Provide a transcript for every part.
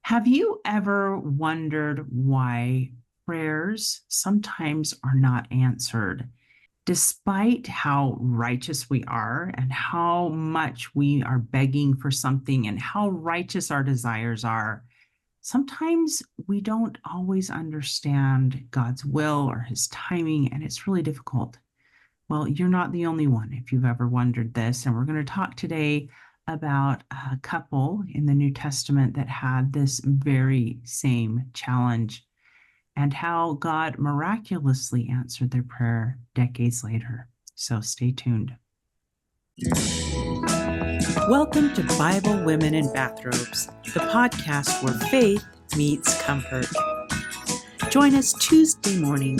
Have you ever wondered why prayers sometimes are not answered, despite how righteous we are and how much we are begging for something and how righteous our desires are? Sometimes we don't always understand God's will or his timing, and it's really difficult. Well, you're not the only one if you've ever wondered this. And we're going to talk today about a couple in the New Testament that had this very same challenge and how God miraculously answered their prayer decades later. So stay tuned. Welcome to Bible Women in Bathrobes, the podcast where faith meets comfort. Join us Tuesday morning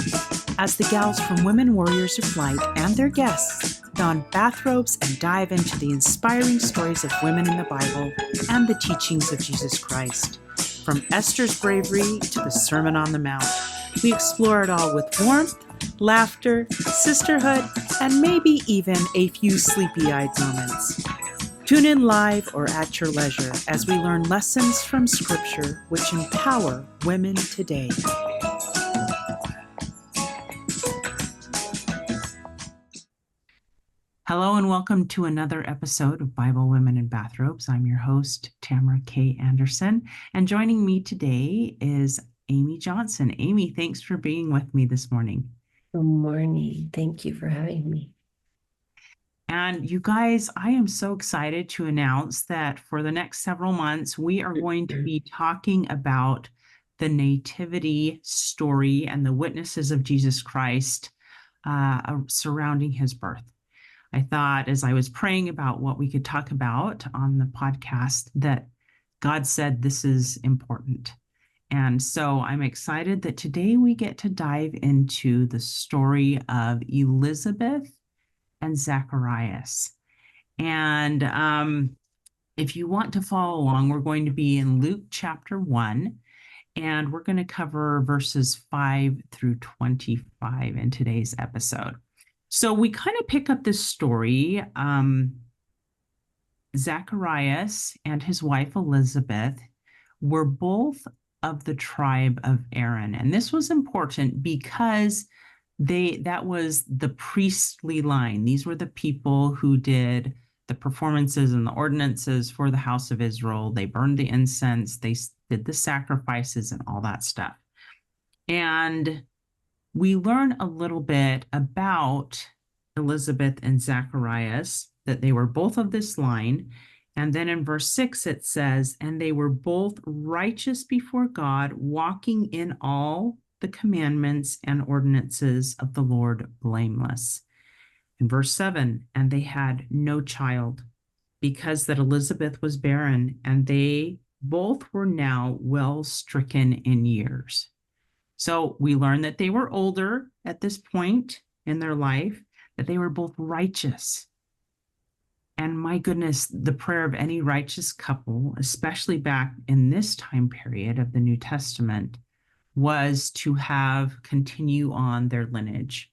as the gals from Women Warriors of Light and their guests don bathrobes and dive into the inspiring stories of women in the Bible and the teachings of Jesus Christ. From Esther's bravery to the Sermon on the Mount, we explore it all with warmth, laughter, sisterhood, and maybe even a few sleepy-eyed moments. Tune in live or at your leisure as we learn lessons from Scripture which empower women today. Hello and welcome to another episode of Bible Women in Bathrobes. I'm your host, Tamara K. Anderson, and joining me today is Amy Johnson. Amy, thanks for being with me this morning. Good morning. Thank you for having me. And you guys, I am so excited to announce that for the next several months, we are going to be talking about the Nativity story and the witnesses of Jesus Christ surrounding his birth. I thought as I was praying about what we could talk about on the podcast that God said this is important. And so I'm excited that today we get to dive into the story of Elizabeth and Zacharias. And if you want to follow along, we're going to be in Luke chapter 1, and we're going to cover verses 5 through 25 in today's episode. So we kind of pick up this story. Zacharias and his wife Elizabeth were both of the tribe of Aaron. And this was important because that was the priestly line. These were the people who did the performances and the ordinances for the house of Israel. They burned the incense, they did the sacrifices and all that stuff. And we learn a little bit about Elizabeth and Zacharias, that they were both of this line. And then in verse 6, it says, and they were both righteous before God, walking in all the commandments and ordinances of the Lord blameless. In verse 7, and they had no child, because that Elizabeth was barren, and they both were now well stricken in years. So we learn that they were older at this point in their life, that they were both righteous. And my goodness, the prayer of any righteous couple, especially back in this time period of the New Testament, was to continue on their lineage.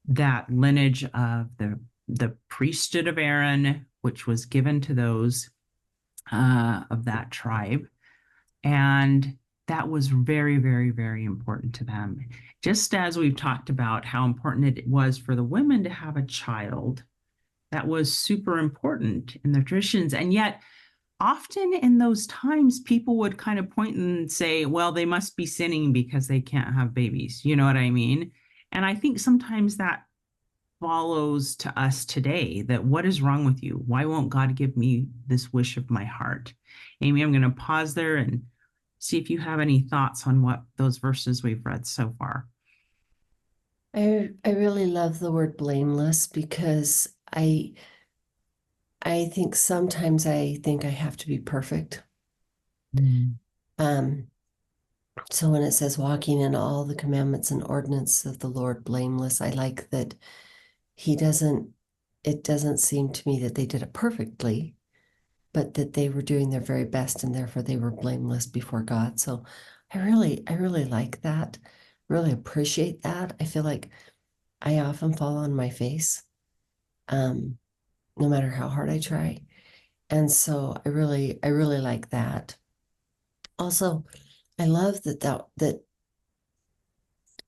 That lineage of the priesthood of Aaron, which was given to those of that tribe. And that was very, very, very important to them. Just as we've talked about how important it was for the women to have a child, that was super important in their traditions. And yet, often in those times, people would kind of point and say, well, they must be sinning because they can't have babies. You know what I mean? And I think sometimes that follows to us today, that what is wrong with you? Why won't God give me this wish of my heart? Amy, I'm going to pause there and see if you have any thoughts on what those verses we've read so far. I really love the word blameless because I think sometimes I think I have to be perfect. So when it says walking in all the commandments and ordinances of the Lord blameless, I like that it doesn't seem to me that they did it perfectly, but that they were doing their very best and therefore they were blameless before God. So I really like that, really appreciate that. I feel like I often fall on my face, no matter how hard I try. And so I really like that. Also, I love that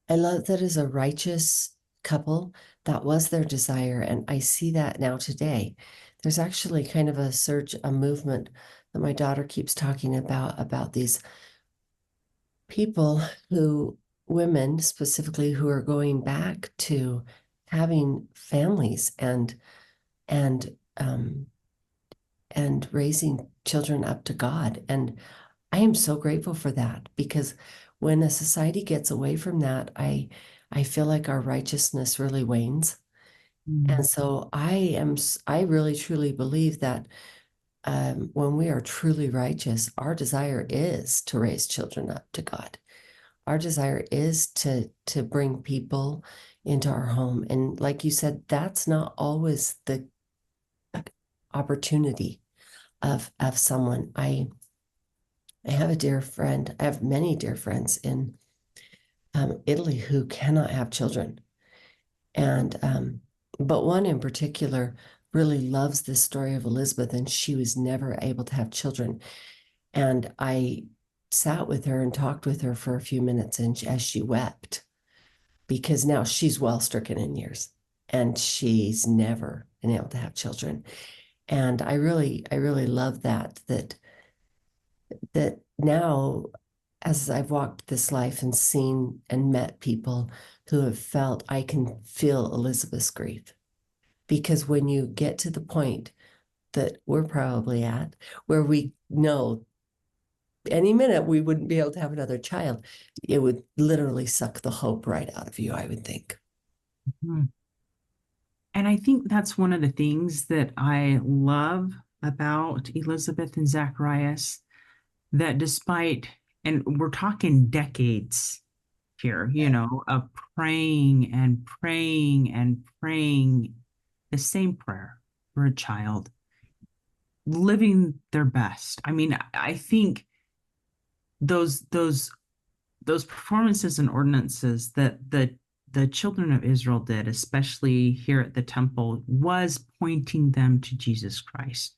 I love that as a righteous couple, that was their desire. And I see that now today. There's actually kind of a surge, a movement that my daughter keeps talking about these people who, women specifically, who are going back to having families and and raising children up to God. And I am so grateful for that because when a society gets away from that, I feel like our righteousness really wanes. Mm. And so I really truly believe that when we are truly righteous, our desire is to raise children up to God. Our desire is to bring people into our home. And like you said, that's not always the opportunity of someone. I have a dear friend. I have many dear friends in Italy who cannot have children, and but one in particular really loves this story of Elizabeth, and she was never able to have children. And I sat with her and talked with her for a few minutes, and as she wept, because now she's well stricken in years, and she's never been able to have children. And I really love that now, as I've walked this life and seen and met people who have felt, I can feel Elizabeth's grief. Because when you get to the point that we're probably at, where we know any minute we wouldn't be able to have another child, it would literally suck the hope right out of you, I would think. Mhm. And I think that's one of the things that I love about Elizabeth and Zacharias, that despite, and we're talking decades here, of praying and praying and praying the same prayer for a child, living their best. I mean, I think those those those performances and ordinances that the children of Israel did, especially here at the temple, was pointing them to Jesus Christ,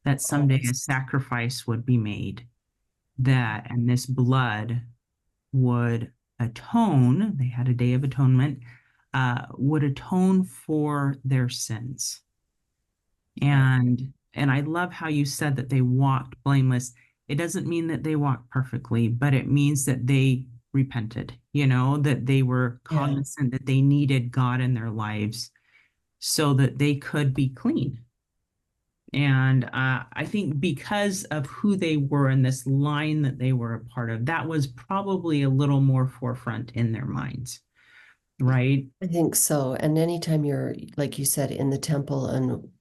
that someday a Always. sacrifice would be made, that and this blood would atone, they had a day of atonement, would atone for their sins. Yeah. And I love how you said that they walked blameless. It doesn't mean that they walked perfectly, but it means that they repented, that they were Yeah. cognizant that they needed God in their lives so that they could be clean. And I think because of who they were and this line that they were a part of, that was probably a little more forefront in their minds, right? I think so. And anytime you're, like you said, in the temple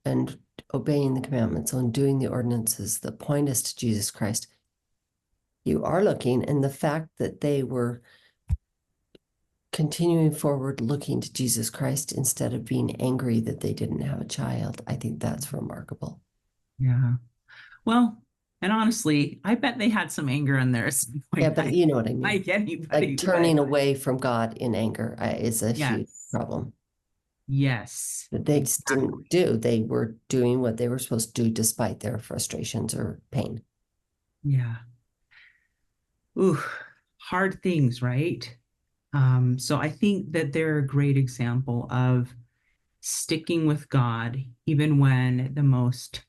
and obeying the commandments and doing the ordinances that point us to Jesus Christ, you are looking, and the fact that they were continuing forward looking to Jesus Christ instead of being angry that they didn't have a child, I think that's remarkable. Yeah. Well, and honestly, I bet they had some anger in there at some Yeah, point, but you know what I mean. like anybody, Like but turning away from God in anger is a huge yes, problem yes, that they just didn't exactly. do. They were doing what they were supposed to do despite their frustrations or pain. Yeah. Ooh, hard things, right? So I think that they're a great example of sticking with God, even when the most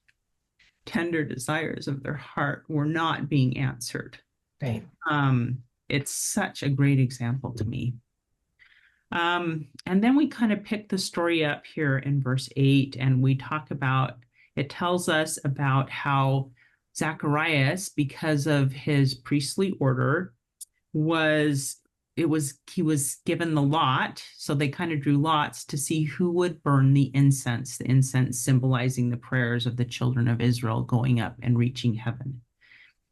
tender desires of their heart were not being answered. Right. It's such a great example to me. And then we kind of pick the story up here in verse 8, and we talk about it tells us about how Zacharias, because of his priestly order, was he was given the lot. So they kind of drew lots to see who would burn the incense symbolizing the prayers of the children of Israel going up and reaching heaven.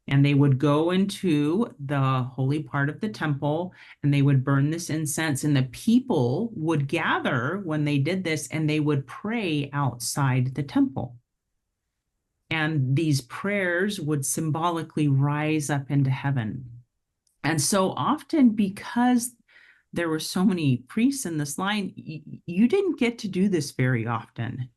And they would go into the holy part of the temple and they would burn this incense. And the people would gather when they did this and they would pray outside the temple. And these prayers would symbolically rise up into heaven. And so often, because there were so many priests in this line, you didn't get to do this very often.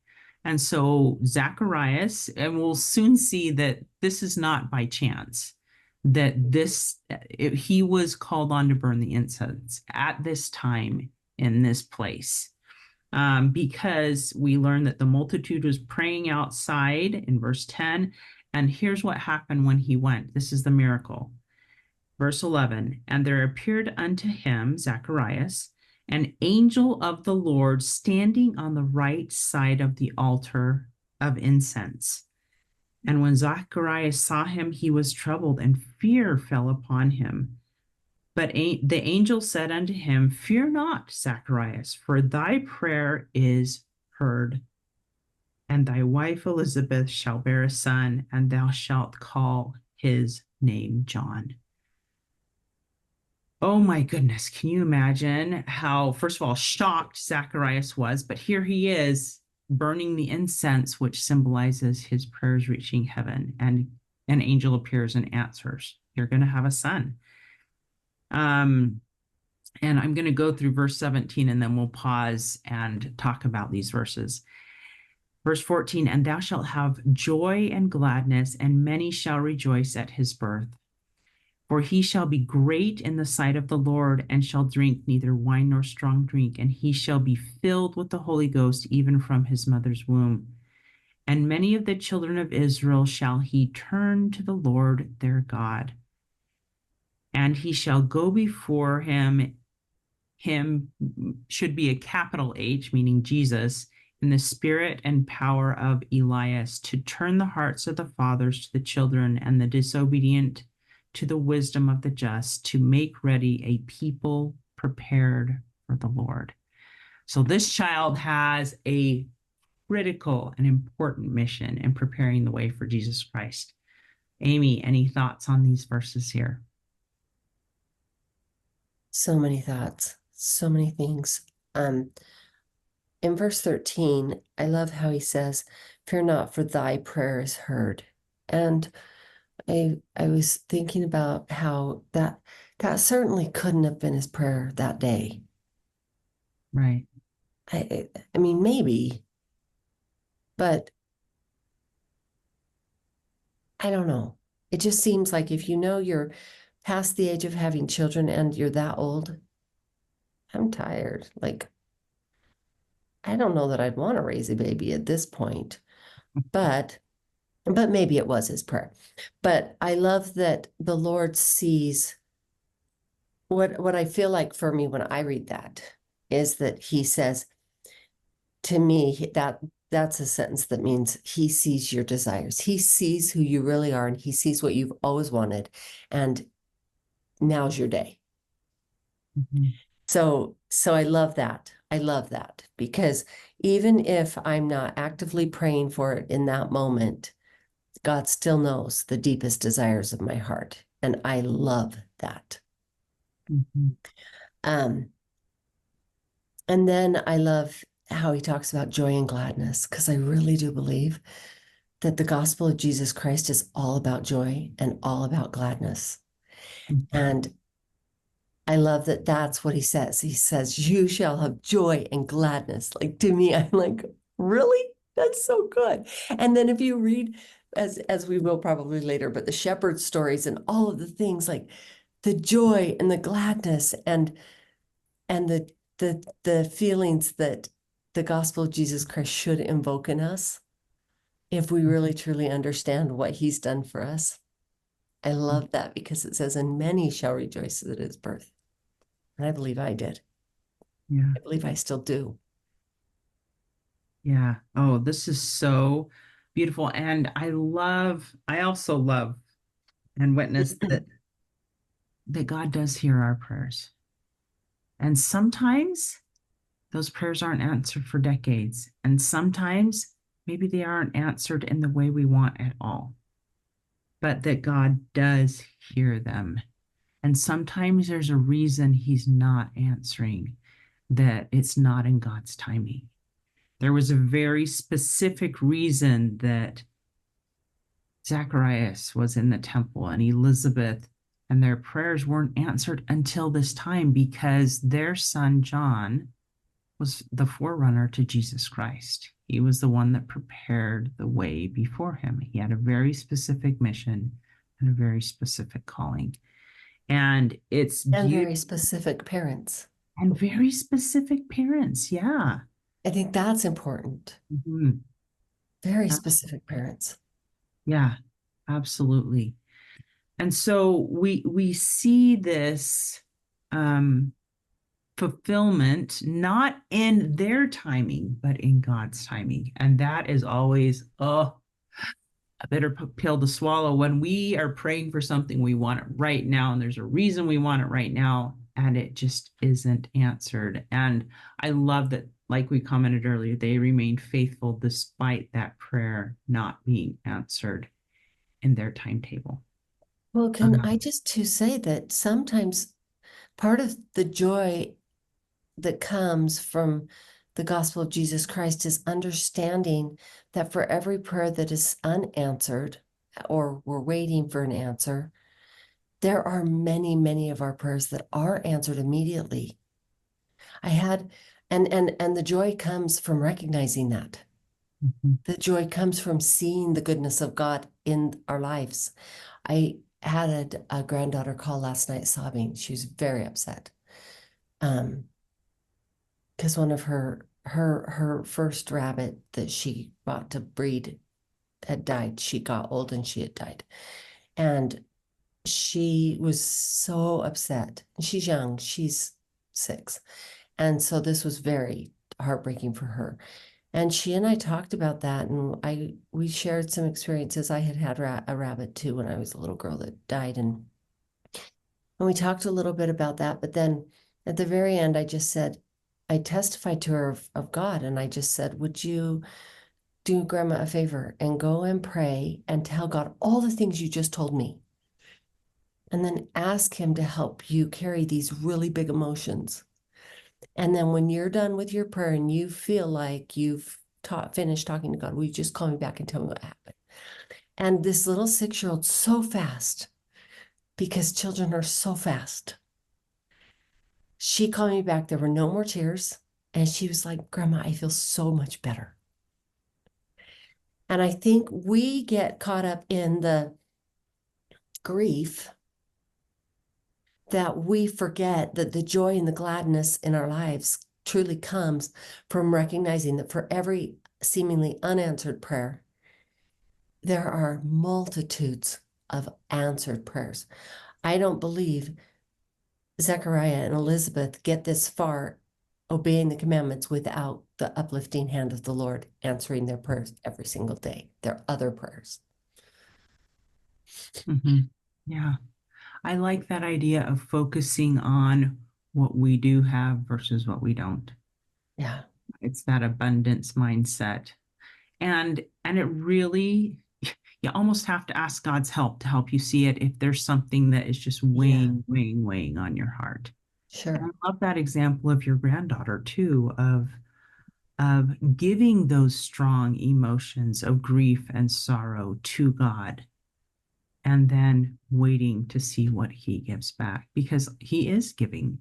And so Zacharias, and we'll soon see that this is not by chance. that he was called on to burn the incense at this time in this place. Because we learn that the multitude was praying outside in verse 10. And here's what happened when he went. This is the miracle. Verse 11, and there appeared unto him, Zacharias, an angel of the Lord standing on the right side of the altar of incense. And when Zacharias saw him, he was troubled, and fear fell upon him. But the angel said unto him, fear not, Zacharias, for thy prayer is heard. And thy wife Elizabeth shall bear a son, and thou shalt call his name John. Oh my goodness, can you imagine how, first of all, shocked Zacharias was, but here he is burning the incense, which symbolizes his prayers reaching heaven, and an angel appears and answers, you're going to have a son. And I'm going to go through verse 17 and then we'll pause and talk about these verses. Verse 14, and thou shalt have joy and gladness, and many shall rejoice at his birth. For he shall be great in the sight of the Lord, and shall drink neither wine nor strong drink, and he shall be filled with the Holy Ghost even from his mother's womb. And many of the children of Israel shall he turn to the Lord their God. And he shall go before him should be a capital H, meaning Jesus, in the spirit and power of Elias, to turn the hearts of the fathers to the children, and the disobedient to the wisdom of the just, to make ready a people prepared for the Lord. So this child has a critical and important mission in preparing the way for Jesus Christ. Amy, any thoughts on these verses here? So many thoughts, so many things. In verse 13, I love how he says, fear not, for thy prayer is heard. And I was thinking about how that certainly couldn't have been his prayer that day. Right. I mean, maybe, but I don't know. It just seems like if you know you're past the age of having children and you're that old, I'm tired. Like, I don't know that I'd want to raise a baby at this point, but maybe it was his prayer. But I love that the Lord sees what I feel like for me when I read that is that he says to me that's a sentence that means he sees your desires. He sees who you really are, and he sees what you've always wanted, and now's your day. Mm-hmm. So I love that. I love that, because even if I'm not actively praying for it in that moment, God still knows the deepest desires of my heart. And I love that. Mm-hmm. And then I love how he talks about joy and gladness, because I really do believe that the gospel of Jesus Christ is all about joy and all about gladness. Mm-hmm. And I love that that's what he says. He says, you shall have joy and gladness. Like, to me, I'm like, really? That's so good. And then if you read, as we will probably later, but the shepherd stories and all of the things, like the joy and the gladness and the feelings that the gospel of Jesus Christ should invoke in us, if we really truly understand what he's done for us. I love that, because it says, and many shall rejoice at his birth. And I believe I did. Yeah. I believe I still do. Yeah. Oh, this is so beautiful. And I also love and witness that God does hear our prayers. And sometimes those prayers aren't answered for decades. And sometimes maybe they aren't answered in the way we want at all. But that God does hear them. And sometimes there's a reason he's not answering, that it's not in God's timing. There was a very specific reason that Zacharias was in the temple and Elizabeth, and their prayers weren't answered until this time, because their son John was the forerunner to Jesus Christ. He was the one that prepared the way before him. He had a very specific mission, and a very specific calling. And it's And beautiful. very specific parents. And very specific parents. Yeah. I think that's important. Mhm. Very specific parents. Yeah, absolutely. And so we see this fulfillment not in their timing, but in God's timing. And that is always a bitter pill to swallow when we are praying for something we want it right now, and there's a reason we want it right now, and it just isn't answered. And I love that, like we commented earlier, they remained faithful despite that prayer not being answered in their timetable. Well, can I just to say that sometimes part of the joy that comes from the gospel of Jesus Christ is understanding that for every prayer that is unanswered or we're waiting for an answer, there are many, many of our prayers that are answered immediately. I had, and the joy comes from recognizing that. Mhm. The joy comes from seeing the goodness of God in our lives. I had a granddaughter call last night sobbing. She was very upset. Because one of her first rabbit that she bought to breed had died. She got old and she had died. And she was so upset. She's young, she's 6. And so this was very heartbreaking for her. And she and I talked about that, and we shared some experiences. I had a rabbit too when I was a little girl that died, and we talked a little bit about that. But then at the very end, I just said, I testified to her of God, and I just said, would you do Grandma a favor and go and pray and tell God all the things you just told me, and then ask him to help you carry these really big emotions. And then when you're done with your prayer and you feel like you've finished talking to God, will you just call me back and tell me what happened? And this little 6-year-old, so fast, because children are so fast. She called me back. There were no more tears. And she was like, Grandma, I feel so much better. And I think we get caught up in the grief that we forget that the joy and the gladness in our lives truly comes from recognizing that for every seemingly unanswered prayer, there are multitudes of answered prayers. I don't believe Zechariah and Elizabeth get this far obeying the commandments without the uplifting hand of the Lord answering their prayers every single day, their other prayers. Mhm. Yeah. I like that idea of focusing on what we do have versus what we don't. Yeah. It's that abundance mindset. And it really, you almost have to ask God's help to help you see it if there's something that is just weighing on your heart. And Sure. I love that example of your granddaughter too, of giving those strong emotions of grief and sorrow to God, and then waiting to see what he gives back, because he is giving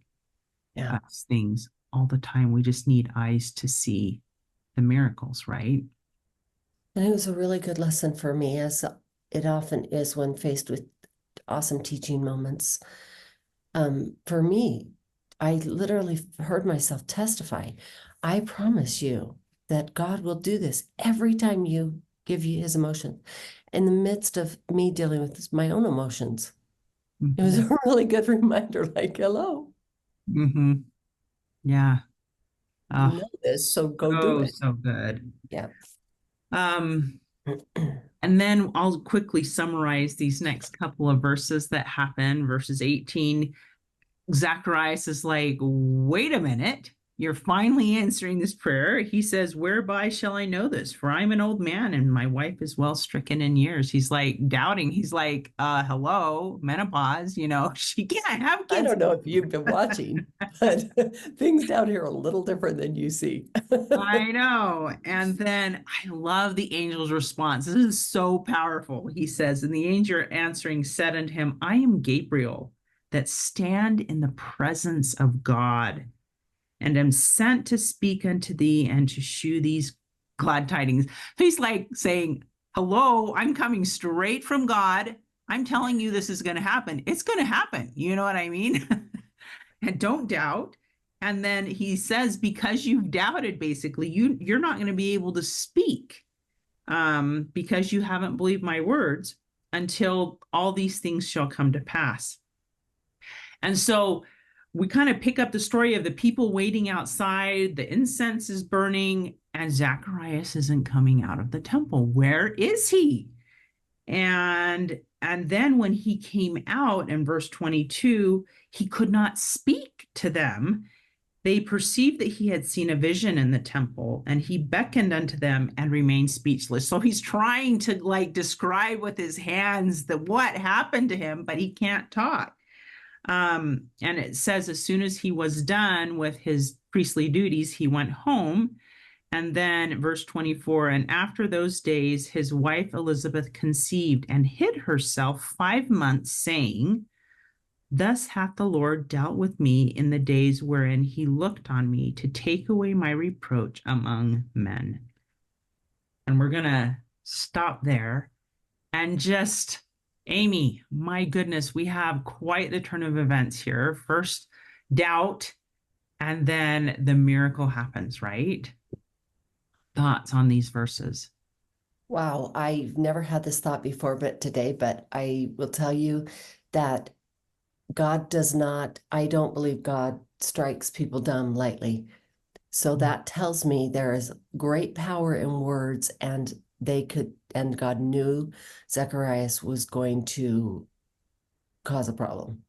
Yeah. us things all the time. We just need eyes to see the miracles, right? And it was a really good lesson for me, as it often is when faced with awesome teaching moments. For me, I literally heard myself testify. I promise you that God will do this every time you give you his emotion. In the midst of me dealing with my own emotions, it was Mm-hmm. a really good reminder, like, hello, Mm-hmm. Yeah. you Oh, know this, so go do oh, it. so good. Yeah. Um, and then I'll quickly summarize these next couple of verses that happen. Verses 18, Zacharias is like, wait a minute, you're finally answering this prayer. He says, whereby shall I know this? For I'm an old man and my wife is well stricken in years. He's like doubting. He's like, hello, menopause, she can't have I kids. don't know if you've been watching, but things down here are a little different than you see. I know. And then I love the angel's response. This is so powerful. He says, and the angel answering said unto him, I am Gabriel that stand in the presence of God, and am sent to speak unto thee and to shew these glad tidings. He's like saying, hello, I'm coming straight from God. I'm telling you this is going to happen. It's going to happen. You know what I mean? And don't doubt. And then he says, because you've doubted, basically, you're not going to be able to speak, because you haven't believed my words until all these things shall come to pass. And so we kind of pick up the story of the people waiting outside, the incense is burning, and Zacharias isn't coming out of the temple. Where is he? And then when he came out in verse 22, he could not speak to them. They perceived that he had seen a vision in the temple, and he beckoned unto them and remained speechless. So he's trying to like describe with his hands the what happened to him, but he can't talk. And it says as soon as he was done with his priestly duties, he went home. And then verse 24, and after those days, his wife Elizabeth conceived and hid herself 5 months, saying, thus hath the Lord dealt with me in the days wherein he looked on me to take away my reproach among men. And we're going to stop there and just, Amy, my goodness, we have quite the turn of events here. First, doubt, and then the miracle happens, right? Thoughts on these verses? Wow, I've never had this thought before, but today, but I will tell you that God does not, I don't believe God strikes people dumb lightly. So that tells me there is great power in words, and and God knew Zacharias was going to cause a problem.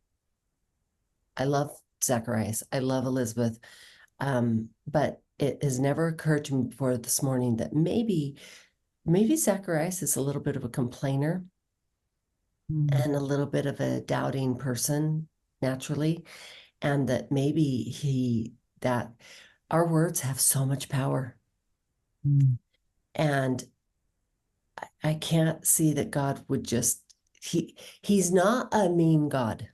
I love Zacharias. I love Elizabeth. But it has never occurred to me before this morning that maybe Zacharias is a little bit of a complainer and a little bit of a doubting person naturally, and that maybe that our words have so much power. And I can't see that God would just, he's not a mean God.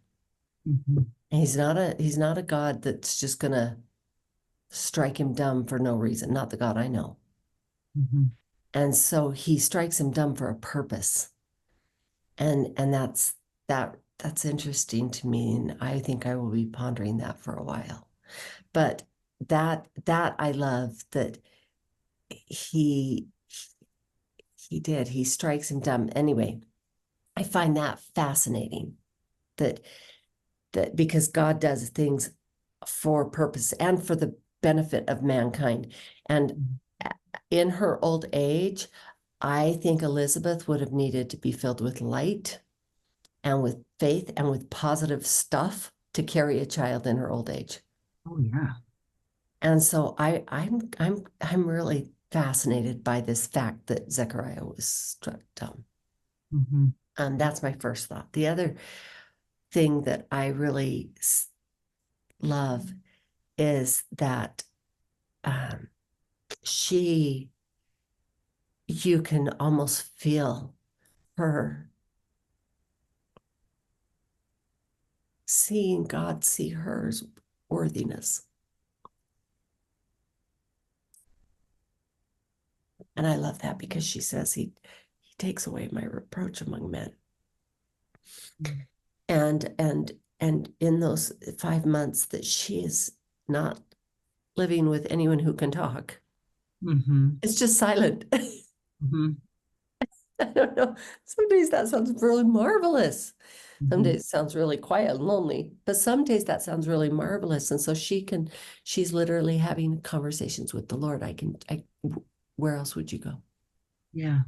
He's not a God that's just gonna strike him dumb for no reason, not the God I know. And so he strikes him dumb for a purpose. And that's interesting to me. And I think I will be pondering that for a while. But that I love that he did. He strikes him dumb. Anyway, I find that fascinating that because God does things for purpose and for the benefit of mankind. And in her old age, I think Elizabeth would have needed to be filled with light and with faith and with positive stuff to carry a child in her old age. Oh yeah. And so I'm really fascinated by this fact that Zechariah was struck dumb. That's my first thought. The other thing that I really love is that you can almost feel her seeing God see her worthiness. And I love that because she says he takes away my reproach among men. And in those 5 months that she is not living with anyone who can talk, it's just silent. I don't know. Some days that sounds really marvelous. Some days it sounds really quiet and lonely, but some days that sounds really marvelous. And so she's literally having conversations with the Lord. Where else would you go? Yeah,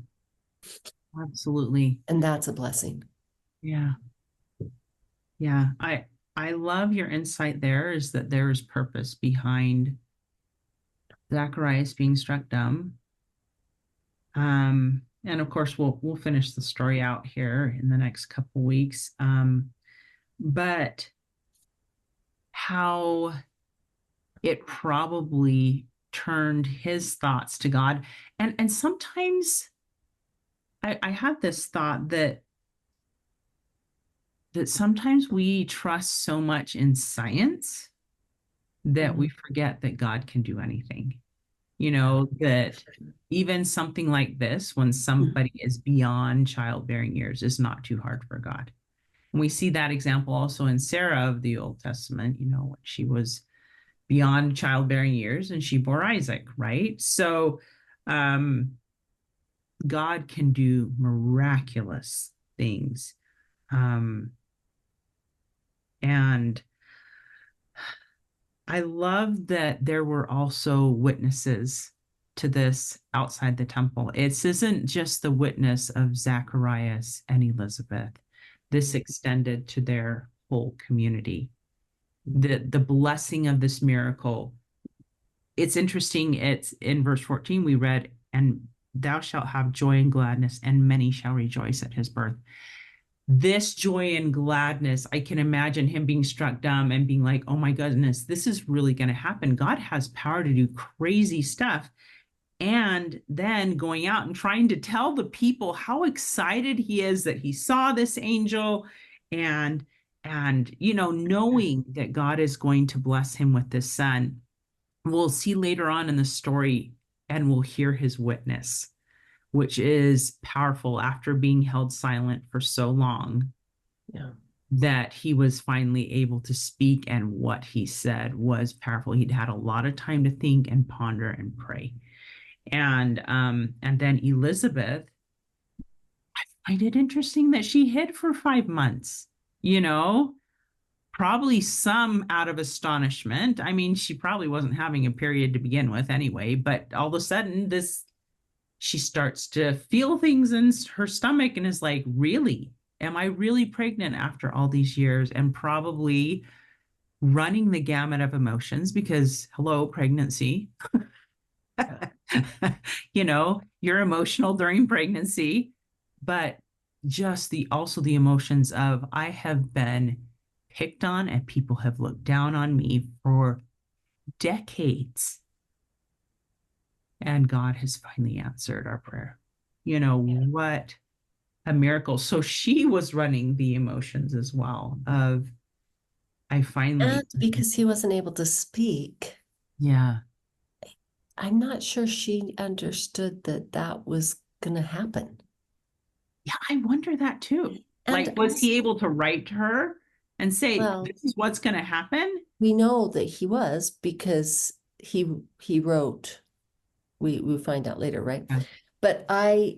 absolutely. And that's a blessing. Yeah. Yeah. I love your insight there, is that there is purpose behind Zacharias being struck dumb. And of course we'll finish the story out here in the next couple weeks. But how it probably turned his thoughts to God. And sometimes I have this thought that sometimes we trust so much in science that we forget that God can do anything. that even something like this, when somebody is beyond childbearing years, is not too hard for God. And we see that example also in Sarah of the Old Testament, when she was beyond childbearing years and she bore Isaac, right? So God can do miraculous things. And I love that there were also witnesses to this outside the temple. It isn't just the witness of Zacharias and Elizabeth. This extended to their whole community. The blessing of this miracle. It's interesting. It's in verse 14 we read, and thou shalt have joy and gladness, and many shall rejoice at his birth. This joy and gladness, I can imagine him being struck dumb and being like, oh my goodness, this is really going to happen. God has power to do crazy stuff. And then going out and trying to tell the people how excited he is that he saw this angel, and knowing that God is going to bless him with this son. We'll see later on in the story, and we'll hear his witness, which is powerful after being held silent for so long. Yeah. That he was finally able to speak, and what he said was powerful. He'd had a lot of time to think and ponder and pray. And then Elizabeth, I find it interesting that she hid for 5 months, probably some out of astonishment. I mean, she probably wasn't having a period to begin with anyway, but all of a sudden she starts to feel things in her stomach and is like, really? Am I really pregnant after all these years? And probably running the gamut of emotions, because hello, pregnancy. You're emotional during pregnancy, but just also the emotions of, I have been picked on and people have looked down on me for decades. And God has finally answered our prayer. What a miracle. So she was running the emotions as well of, I finally. And because he wasn't able to speak, Yeah. I'm not sure she understood that was going to happen. Yeah, I wonder that too. And Like, was he able to write to her and say, well, this is what's going to happen? we know that he was, because he wrote. We find out later, right? Yeah. But I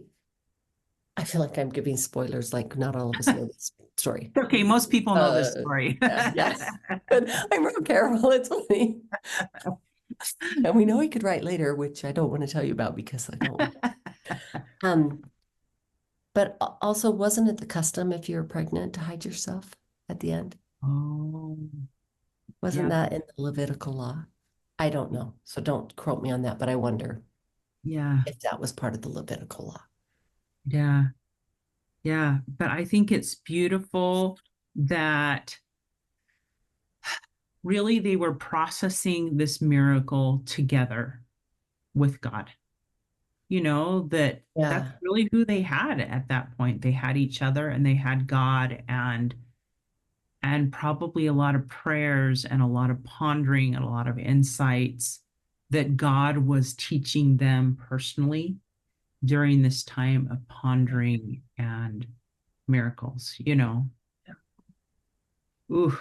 feel like I'm giving spoilers, like not all of us know this story. Okay, most people know this story. Yes, but I'm real careful. It's funny. And we know he could write later, which I don't want to tell you about because I don't. But also, wasn't it the custom if you were pregnant to hide yourself at the end? Oh, Wasn't yeah. that in the Levitical law? I don't know, so don't quote me on that, but I wonder Yeah. if that was part of the Levitical law. Yeah. Yeah. But I think it's beautiful that really they were processing this miracle together with God. That's Yeah. really who they had at that point. They had each other and they had God, and probably a lot of prayers and a lot of pondering and a lot of insights that God was teaching them personally during this time of pondering and miracles. Ooh,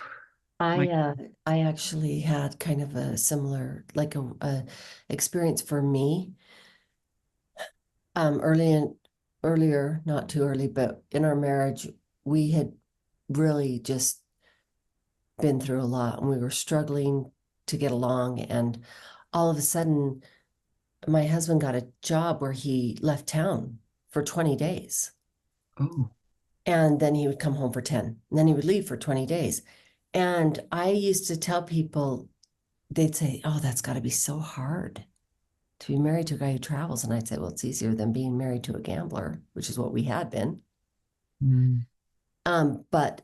I actually had kind of a similar, like a experience for me. Earlier, not too early, but in our marriage, we had really just been through a lot, and we were struggling to get along. And all of a sudden, my husband got a job where he left town for 20 days. oh, And then he would come home for 10, and then he would leave for 20 days. And I used to tell people, they'd say, oh, that's got to be so hard to be married to a guy who travels. And I'd say, well, it's easier than being married to a gambler, which is what we had been. mm, But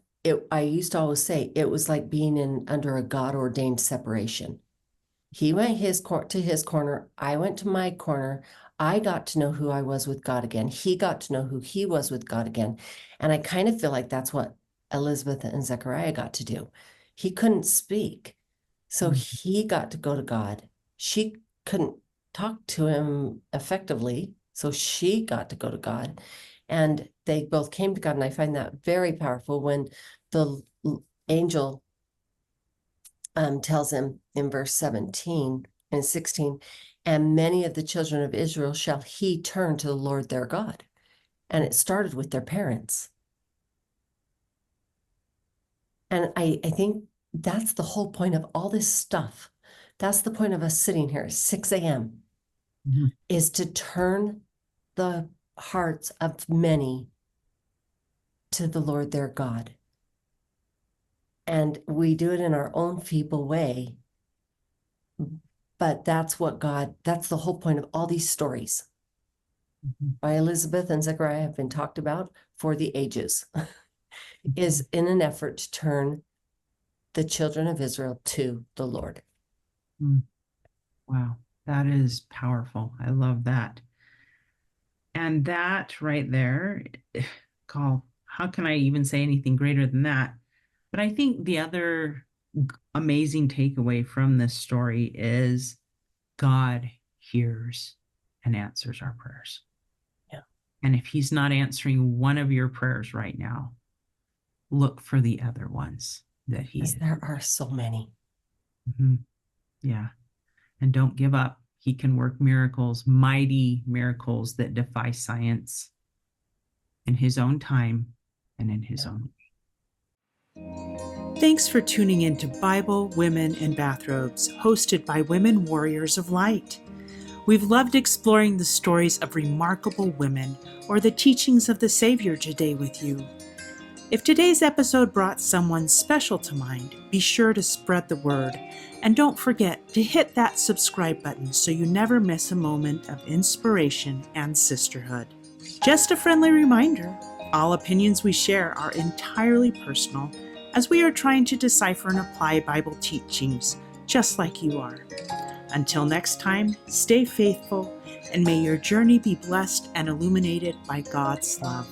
I used to always say it was like being under a God ordained separation. He went to his corner. I went to my corner. I got to know who I was with God again. He got to know who he was with God again. And I kind of feel like that's what Elizabeth and Zechariah got to do. He couldn't speak. So he got to go to God. She couldn't talk to him effectively. So she got to go to God, and they both came to God. And I find that very powerful when the angel tells him in verse 17 and 16, and many of the children of Israel shall he turn to the Lord their God. And it started with their parents. And I think that's the whole point of all this stuff. That's the point of us sitting here at 6 a.m. Mhm. is to turn the hearts of many to the Lord their God. And we do it in our own feeble way. But that's the whole point of all these stories Mhm. by Elizabeth and Zacharias have been talked about for the ages, is in an effort to turn the children of Israel to the Lord. Mm. Wow, that is powerful. I love that. And that right there, call, how can I even say anything greater than that? But I think the other amazing takeaway from this story is God hears and answers our prayers. Yeah. And if he's not answering one of your prayers right now, look for the other ones that he Because is. there are so many. Mhm. Yeah. And don't give up. He can work miracles, mighty miracles that defy science in his own time and in his Yeah. own. Thanks for tuning in to Bible, Women, and Bathrobes, hosted by Women Warriors of Light. We've loved exploring the stories of remarkable women or the teachings of the Savior today with you. If today's episode brought someone special to mind, be sure to spread the word. And don't forget to hit that subscribe button so you never miss a moment of inspiration and sisterhood. Just a friendly reminder, all opinions we share are entirely personal, as we are trying to decipher and apply Bible teachings just like you are. Until next time, stay faithful, and may your journey be blessed and illuminated by God's love.